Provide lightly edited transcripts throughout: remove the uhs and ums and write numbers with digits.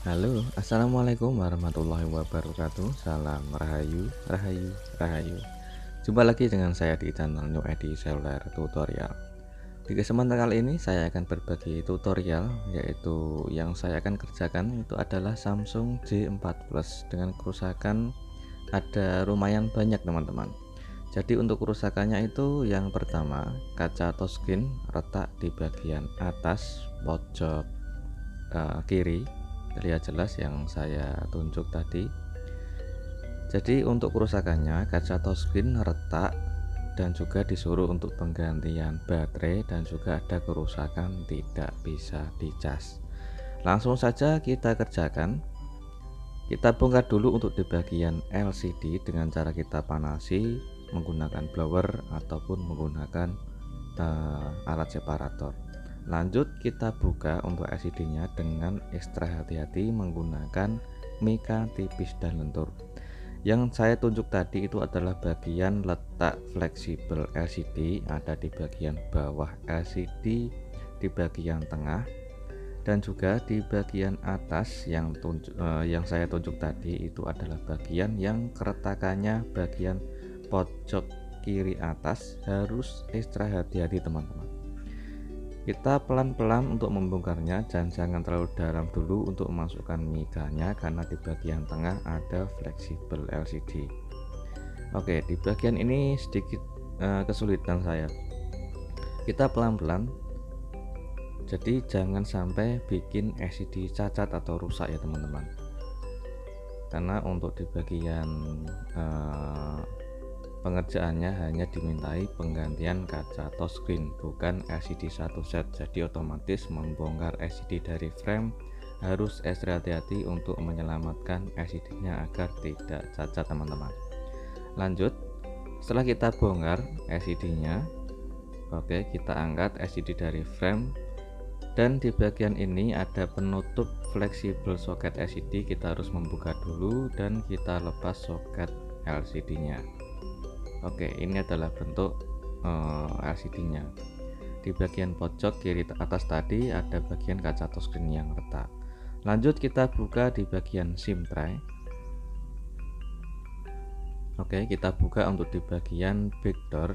Halo, assalamualaikum warahmatullahi wabarakatuh. Salam rahayu, rahayu, rahayu. Jumpa lagi dengan saya di channel New Edi Seluler Tutorial. Di kesempatan kali ini saya akan berbagi tutorial, yaitu yang saya akan kerjakan itu adalah Samsung J4 Plus dengan kerusakan ada lumayan banyak teman-teman. Jadi untuk kerusakannya itu yang pertama, kaca touchscreen retak di bagian atas pojok kiri, terlihat jelas yang saya tunjuk tadi. Jadi untuk kerusakannya, kaca touchscreen retak dan juga disuruh untuk penggantian baterai, dan juga ada kerusakan tidak bisa dicas. Langsung saja kita kerjakan. Kita bongkar dulu untuk di bagian LCD dengan cara kita panasi menggunakan blower ataupun menggunakan alat separator. Lanjut kita buka untuk LCD-nya dengan ekstra hati-hati menggunakan mika tipis dan lentur. Yang saya tunjuk tadi itu adalah bagian letak fleksibel LCD, ada di bagian bawah LCD, di bagian tengah, dan juga di bagian atas. Yang saya tunjuk tadi itu adalah bagian yang keretakannya bagian pojok kiri atas. Harus ekstra hati-hati teman-teman. Kita pelan-pelan untuk membongkarnya, dan jangan terlalu dalam dulu untuk memasukkan mikanya karena di bagian tengah ada fleksibel LCD. Oke, di bagian ini sedikit kesulitan saya. Kita pelan-pelan, jadi jangan sampai bikin LCD cacat atau rusak ya teman-teman. Karena untuk di bagian pengerjaannya hanya dimintai penggantian kaca touchscreen, bukan LCD satu set. Jadi otomatis membongkar LCD dari frame harus ekstra hati-hati untuk menyelamatkan LCD-nya agar tidak cacat teman-teman. Lanjut, setelah kita bongkar LCD-nya, oke, kita angkat LCD dari frame, dan di bagian ini ada penutup fleksibel soket LCD. Kita harus membuka dulu dan kita lepas soket LCD-nya. Oke, ini adalah bentuk LCD-nya. Di bagian pojok kiri atas tadi ada bagian kaca touchscreen yang retak. Lanjut kita buka di bagian SIM tray. Oke, kita buka untuk di bagian backdoor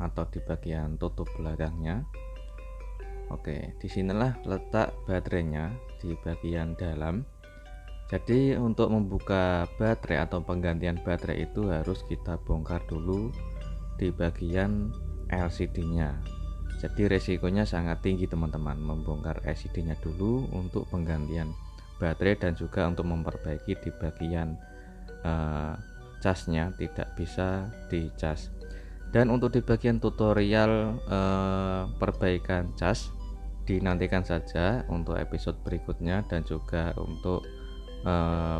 atau di bagian tutup belakangnya. Oke, disinilah letak baterainya di bagian dalam. Jadi untuk membuka baterai atau penggantian baterai itu harus kita bongkar dulu di bagian LCD-nya. Jadi resikonya sangat tinggi teman-teman, membongkar LCD-nya dulu untuk penggantian baterai dan juga untuk memperbaiki di bagian casnya tidak bisa dicas. Dan untuk di bagian tutorial perbaikan cas dinantikan saja untuk episode berikutnya, dan juga untuk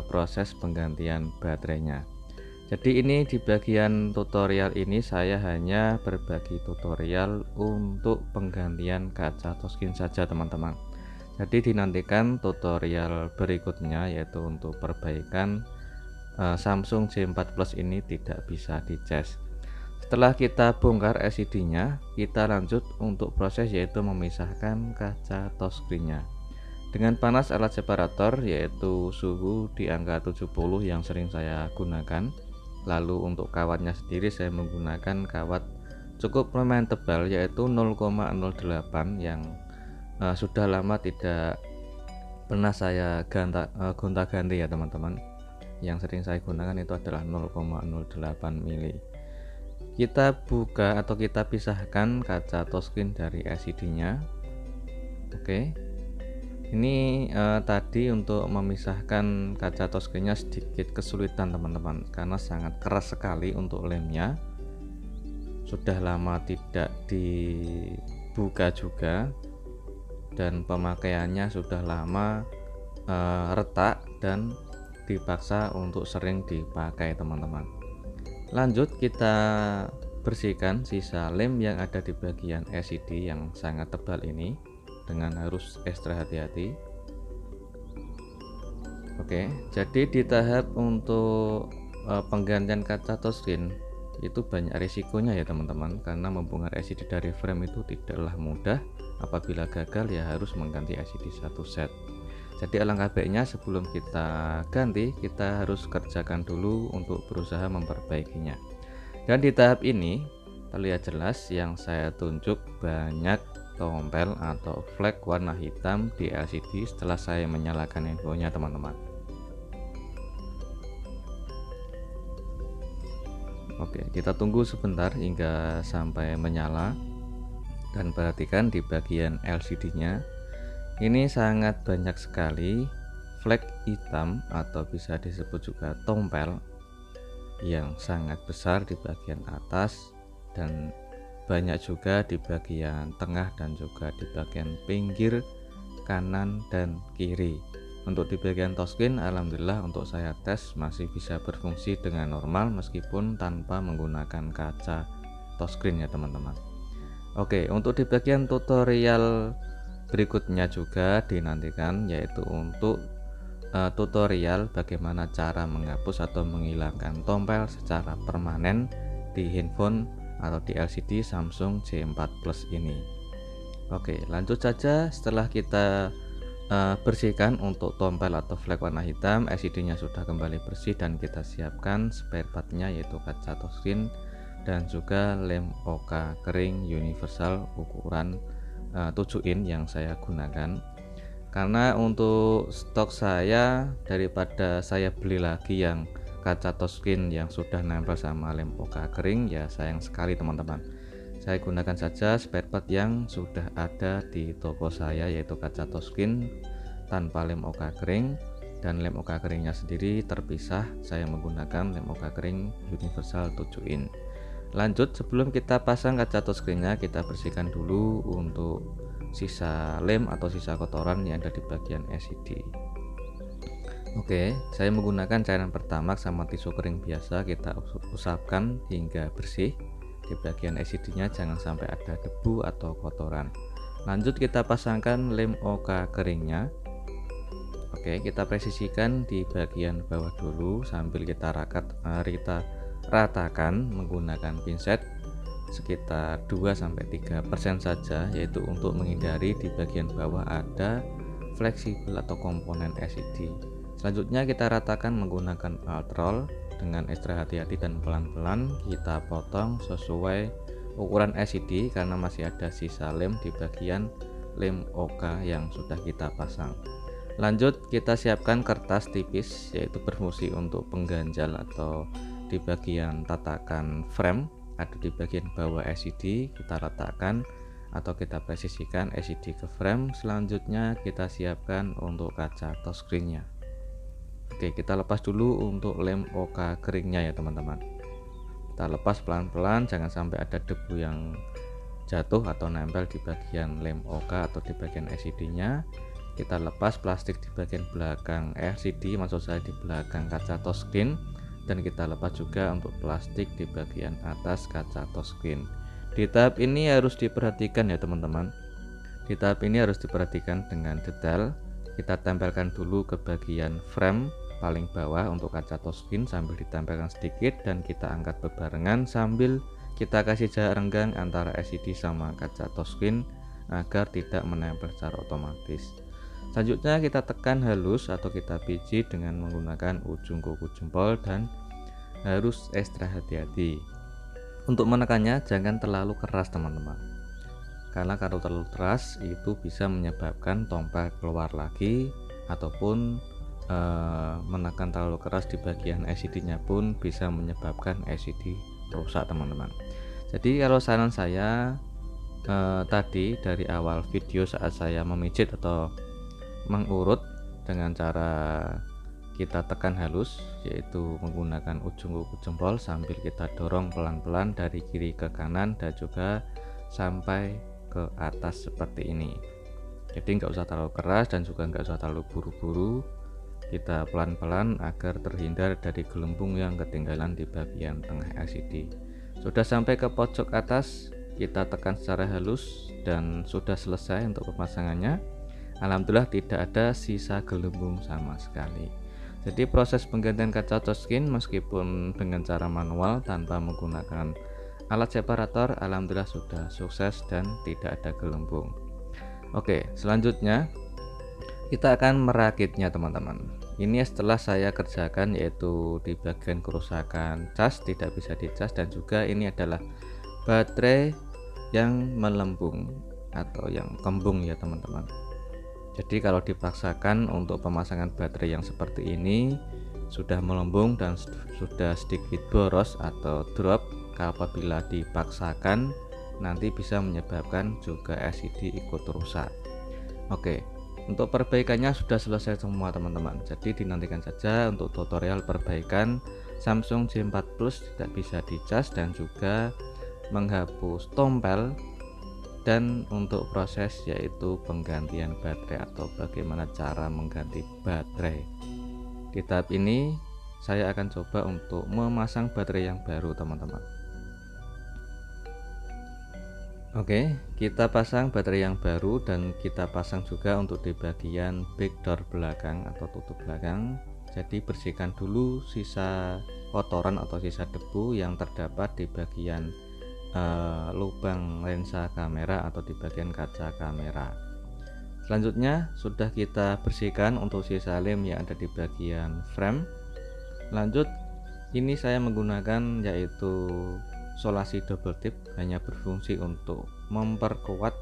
proses penggantian baterainya. Jadi ini di bagian tutorial ini saya hanya berbagi tutorial untuk penggantian kaca touchscreen saja teman-teman. Jadi dinantikan tutorial berikutnya, yaitu untuk perbaikan Samsung J4 Plus ini tidak bisa dicas. Setelah kita bongkar LCD-nya, kita lanjut untuk proses, yaitu memisahkan kaca touchscreen-nya dengan panas alat separator, yaitu suhu di angka 70 yang sering saya gunakan. Lalu untuk kawatnya sendiri saya menggunakan kawat cukup lumayan tebal, yaitu 0,08 yang sudah lama tidak pernah saya gonta-ganti ya teman-teman. Yang sering saya gunakan itu adalah 0,08 mili. Kita buka atau kita pisahkan kaca touchscreen dari LCD-nya. Oke, Ini tadi untuk memisahkan kaca touchscreen-nya sedikit kesulitan teman-teman, karena sangat keras sekali untuk lemnya. Sudah lama tidak dibuka juga, dan pemakaiannya sudah lama retak dan dipaksa untuk sering dipakai teman-teman. Lanjut kita bersihkan sisa lem yang ada di bagian LCD yang sangat tebal ini dengan harus ekstra hati-hati. Oke, jadi di tahap untuk penggantian kaca touchscreen itu banyak risikonya ya teman-teman, karena membongkar LCD dari frame itu tidaklah mudah. Apabila gagal ya harus mengganti LCD satu set. Jadi alangkah baiknya sebelum kita ganti, kita harus kerjakan dulu untuk berusaha memperbaikinya. Dan di tahap ini terlihat jelas yang saya tunjuk banyak tompel atau flag warna hitam di LCD setelah saya menyalakan infonya teman-teman. Oke, kita tunggu sebentar hingga sampai menyala, dan perhatikan di bagian LCD-nya ini sangat banyak sekali flag hitam atau bisa disebut juga tompel yang sangat besar di bagian atas, dan banyak juga di bagian tengah dan juga di bagian pinggir kanan dan kiri. Untuk di bagian touchscreen alhamdulillah untuk saya tes masih bisa berfungsi dengan normal meskipun tanpa menggunakan kaca touchscreen ya teman-teman. Oke, untuk di bagian tutorial berikutnya juga dinantikan, yaitu untuk tutorial bagaimana cara menghapus atau menghilangkan tompel secara permanen di handphone atau di LCD Samsung J4 Plus ini. Oke, lanjut saja. Setelah kita bersihkan untuk tompel atau flag warna hitam, LCD-nya sudah kembali bersih dan kita siapkan spare part-nya yaitu kaca touchscreen dan juga lem OK kering universal ukuran 7 in yang saya gunakan. Karena untuk stok saya, daripada saya beli lagi yang kaca touchscreen yang sudah nempel sama lem OK kering, ya sayang sekali teman-teman. Saya gunakan saja spare part yang sudah ada di toko saya, yaitu kaca touchscreen tanpa lem OK kering, dan lem OK keringnya sendiri terpisah. Saya menggunakan lem OK kering universal 7 in. Lanjut, sebelum kita pasang kaca touchscreen-nya, kita bersihkan dulu untuk sisa lem atau sisa kotoran yang ada di bagian LCD. Oke, saya menggunakan cairan pertamax sama tisu kering biasa. Kita usapkan hingga bersih. Di bagian LCD-nya jangan sampai ada debu atau kotoran. Lanjut kita pasangkan lem OK keringnya. Oke, kita presisikan di bagian bawah dulu sambil kita ratakan menggunakan pinset sekitar 2-3% saja, yaitu untuk menghindari di bagian bawah ada fleksibel atau komponen LCD. Selanjutnya kita ratakan menggunakan altrol dengan ekstra hati-hati dan pelan-pelan kita potong sesuai ukuran LCD karena masih ada sisa lem di bagian lem OK yang sudah kita pasang. Lanjut kita siapkan kertas tipis yaitu berfungsi untuk pengganjal atau di bagian tatakan frame, ada di bagian bawah LCD. Kita letakkan atau kita presisikan LCD ke frame. Selanjutnya kita siapkan untuk kaca touchscreen-nya. Oke, kita lepas dulu untuk lem OK keringnya ya teman-teman. Kita lepas pelan-pelan, jangan sampai ada debu yang jatuh atau nempel di bagian lem OK atau di bagian LCD-nya. Kita lepas plastik di bagian belakang LCD, maksud saya di belakang kaca touchscreen, dan kita lepas juga untuk plastik di bagian atas kaca touchscreen. Di tahap ini harus diperhatikan ya teman-teman. Di tahap ini harus diperhatikan dengan detail. Kita tempelkan dulu ke bagian frame paling bawah untuk kaca touchscreen sambil ditempelkan sedikit, dan kita angkat bebarengan sambil kita kasih jarak renggang antara LCD sama kaca touchscreen agar tidak menempel secara otomatis. Selanjutnya kita tekan halus atau kita pijit dengan menggunakan ujung kuku jempol dan harus ekstra hati-hati. Untuk menekannya jangan terlalu keras teman-teman, karena kalau terlalu keras itu bisa menyebabkan tompel keluar lagi, ataupun menekan terlalu keras di bagian LCD-nya pun bisa menyebabkan LCD rusak teman-teman. Jadi kalau saran saya tadi dari awal video saat saya memijit atau mengurut dengan cara kita tekan halus, yaitu menggunakan ujung kuku jempol sambil kita dorong pelan-pelan dari kiri ke kanan dan juga sampai ke atas seperti ini. Jadi nggak usah terlalu keras dan juga nggak usah terlalu buru-buru, kita pelan-pelan agar terhindar dari gelembung yang ketinggalan di bagian tengah LCD. Sudah sampai ke pojok atas, kita tekan secara halus dan sudah selesai untuk pemasangannya. Alhamdulillah tidak ada sisa gelembung sama sekali. Jadi proses penggantian kaca touchscreen meskipun dengan cara manual tanpa menggunakan alat separator, alhamdulillah sudah sukses dan tidak ada gelembung. Oke, selanjutnya kita akan merakitnya teman-teman. Ini setelah saya kerjakan, yaitu di bagian kerusakan cas tidak bisa dicas, dan juga ini adalah baterai yang melembung atau yang kembung ya teman-teman. Jadi kalau dipaksakan untuk pemasangan baterai yang seperti ini sudah melembung dan sudah sedikit boros atau drop, apabila dipaksakan nanti bisa menyebabkan juga LCD ikut rusak. Oke, untuk perbaikannya sudah selesai semua teman-teman. Jadi dinantikan saja untuk tutorial perbaikan Samsung J4 Plus tidak bisa dicas dan juga menghapus tompel, dan untuk proses yaitu penggantian baterai atau bagaimana cara mengganti baterai. Di tahap ini saya akan coba untuk memasang baterai yang baru teman-teman. Oke, kita pasang baterai yang baru dan kita pasang juga untuk di bagian backdoor belakang atau tutup belakang. Jadi bersihkan dulu sisa kotoran atau sisa debu yang terdapat di bagian lubang lensa kamera atau di bagian kaca kamera. Selanjutnya sudah kita bersihkan untuk sisa lem yang ada di bagian frame. Lanjut, ini saya menggunakan yaitu solasi double tip, hanya berfungsi untuk memperkuat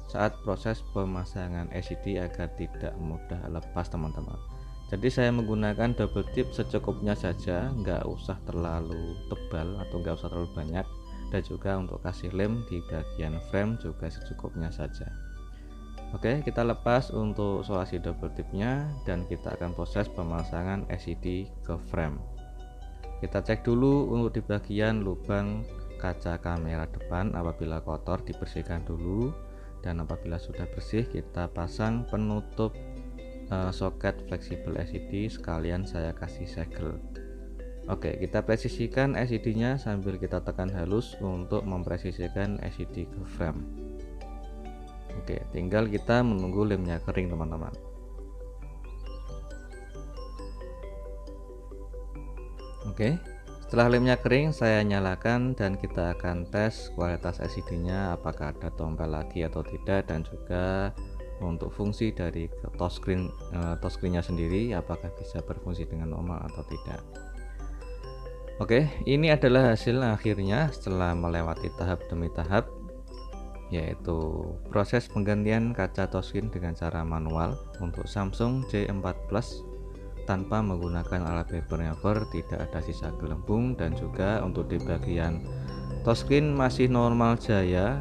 saat proses pemasangan LCD agar tidak mudah lepas teman-teman. Jadi saya menggunakan double tip secukupnya saja, nggak usah terlalu tebal atau nggak usah terlalu banyak, dan juga untuk kasih lem di bagian frame juga secukupnya saja. Oke, kita lepas untuk solasi double tipnya dan kita akan proses pemasangan LCD ke frame. Kita cek dulu untuk di bagian lubang kaca kamera depan, apabila kotor dibersihkan dulu, dan apabila sudah bersih kita pasang penutup soket fleksibel LCD, sekalian saya kasih segel. Oke, kita presisikan LCD nya sambil kita tekan halus untuk mempresisikan LCD ke frame. Oke, tinggal kita menunggu lemnya kering teman-teman. Oke, setelah lemnya kering saya nyalakan dan kita akan tes kualitas LCD nya apakah ada tompel lagi atau tidak, dan juga untuk fungsi dari touchscreen nya sendiri apakah bisa berfungsi dengan normal atau tidak. Oke, ini adalah hasil akhirnya setelah melewati tahap demi tahap, yaitu proses penggantian kaca touchscreen dengan cara manual untuk Samsung J4 Plus tanpa menggunakan alat paper never, tidak ada sisa gelembung, dan juga untuk di bagian touchscreen masih normal jaya.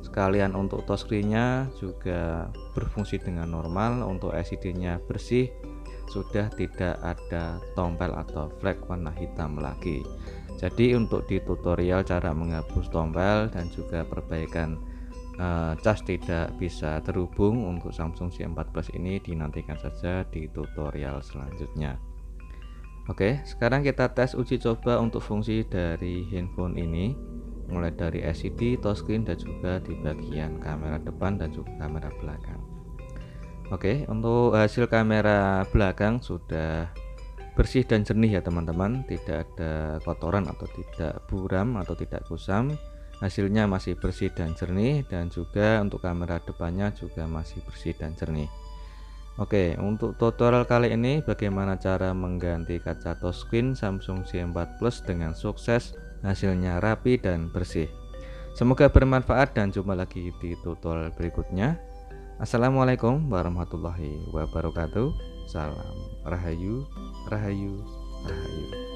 Sekalian untuk touchscreen-nya juga berfungsi dengan normal, untuk LCD-nya bersih, sudah tidak ada tompel atau flek warna hitam lagi. Jadi untuk di tutorial cara menghapus tompel dan juga perbaikan cas tidak bisa terhubung untuk Samsung J4 Plus ini dinantikan saja di tutorial selanjutnya. Oke, sekarang kita tes uji coba untuk fungsi dari handphone ini, mulai dari LCD, touchscreen, dan juga di bagian kamera depan dan juga kamera belakang. Oke, untuk hasil kamera belakang sudah bersih dan jernih ya teman-teman, tidak ada kotoran atau tidak buram atau tidak kusam. Hasilnya masih bersih dan jernih, dan juga untuk kamera depannya juga masih bersih dan jernih. Oke, untuk tutorial kali ini bagaimana cara mengganti kaca touchscreen Samsung J4 Plus dengan sukses, hasilnya rapi dan bersih. Semoga bermanfaat dan jumpa lagi di tutorial berikutnya. Assalamualaikum warahmatullahi wabarakatuh. Salam rahayu, rahayu, rahayu.